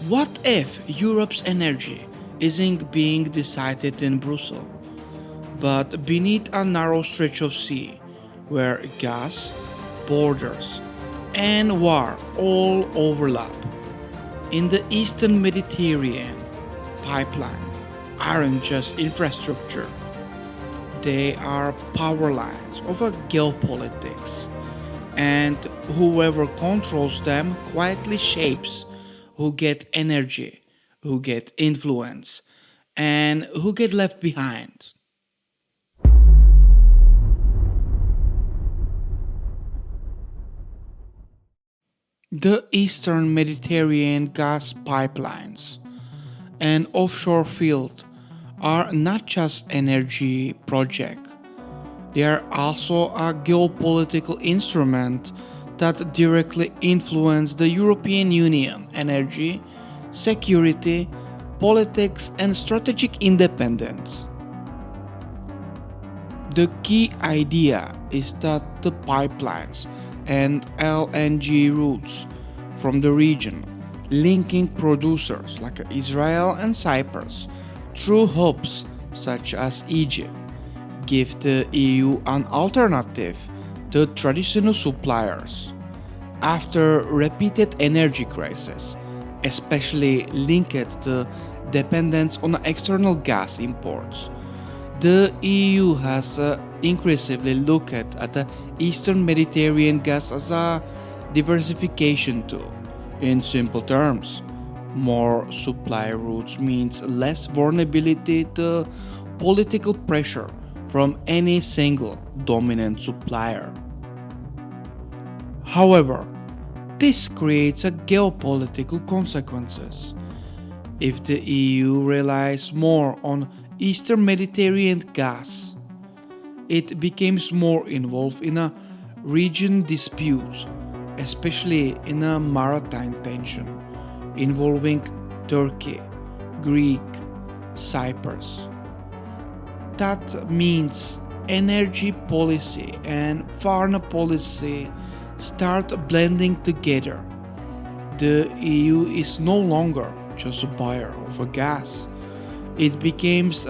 What if Europe's energy isn't being decided in Brussels, but beneath a narrow stretch of sea where gas, borders, and war all overlap? In the Eastern Mediterranean, pipeline aren't just infrastructure, they are power lines of a geopolitics, and whoever controls them quietly shapes who get energy, who get influence, and who get left behind. The Eastern Mediterranean gas pipelines and offshore field are not just energy project. They are also a geopolitical instrument that directly influence the European Union energy, security, politics and strategic independence. The key idea is that the pipelines and LNG routes from the region linking producers like Israel and Cyprus through hubs such as Egypt give the EU an alternative to traditional suppliers. After repeated energy crises, especially linked to dependence on external gas imports, the EU has increasingly looked at the Eastern Mediterranean gas as a diversification tool. In simple terms, more supply routes means less vulnerability to political pressure from any single dominant supplier. However, this creates a geopolitical consequences. If the EU relies more on Eastern Mediterranean gas, it becomes more involved in a region dispute, especially in a maritime tension involving Turkey, Greek, Cyprus. That means energy policy and foreign policy start blending together. The EU is no longer just a buyer of a gas. It becomes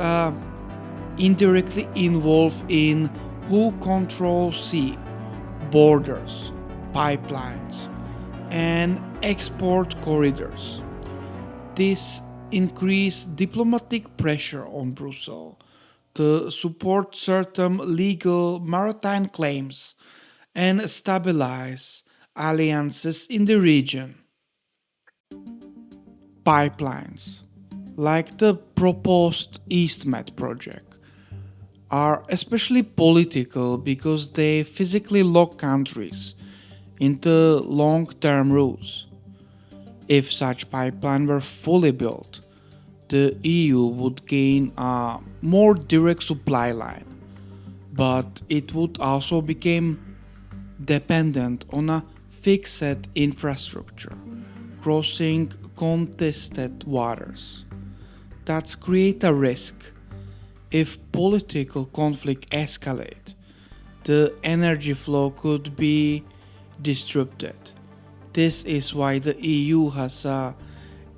indirectly involved in who controls sea, borders, pipelines, and export corridors. This increased diplomatic pressure on Brussels to support certain legal maritime claims and stabilize alliances in the region. Pipelines, like the proposed EastMed project, are especially political because they physically lock countries into long term routes. If such pipeline were fully built, the EU would gain a more direct supply line, but it would also become dependent on a fixed infrastructure crossing contested waters. That create a risk. If political conflict escalate, the energy flow could be disrupted. This is why the EU has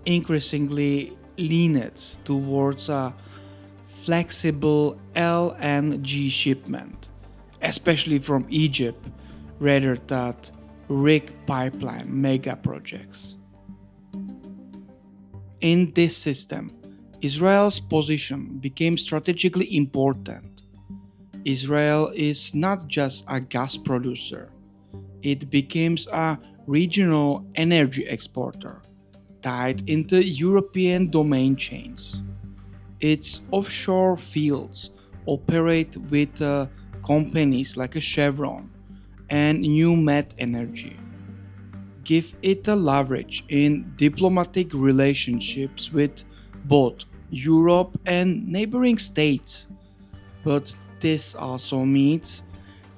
increasingly leaned towards a flexible LNG shipment, especially from Egypt, rather than rig pipeline mega projects. In this system, Israel's position became strategically important. Israel is not just a gas producer, it becomes a regional energy exporter tied into European domain chains. Its offshore fields operate with companies like a Chevron and New Med Energy, give it a leverage in diplomatic relationships with both Europe and neighboring states. But this also means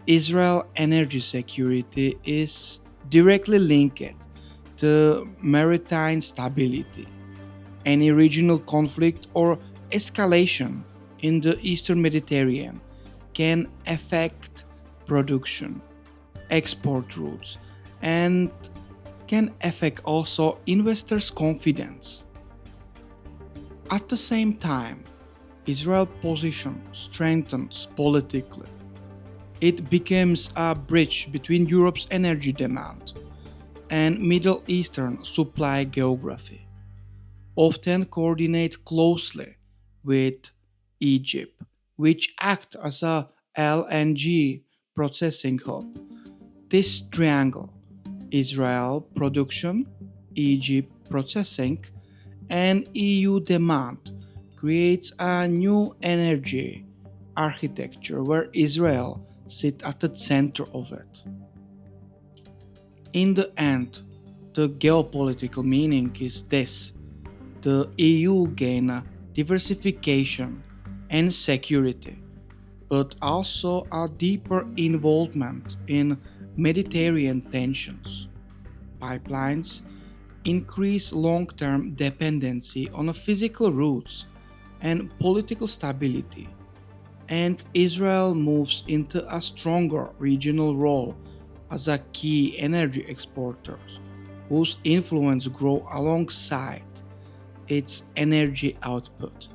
Israel energy security is directly linked to maritime stability. Any regional conflict or escalation in the Eastern Mediterranean can affect production, export routes, and can affect also investors' confidence. At the same time, Israel's position strengthens politically. It becomes a bridge between Europe's energy demand and Middle Eastern supply geography, often coordinate closely with Egypt, which act as a LNG processing hub. This triangle, Israel production, Egypt processing, and EU demand, creates a new energy architecture where Israel sits at the center of it. In the end, the geopolitical meaning is this: the EU gain diversification and security, but also a deeper involvement in Mediterranean tensions. Pipelines increase long term dependency on physical routes and political stability, and Israel moves into a stronger regional role as a key energy exporter whose influence grows alongside its energy output.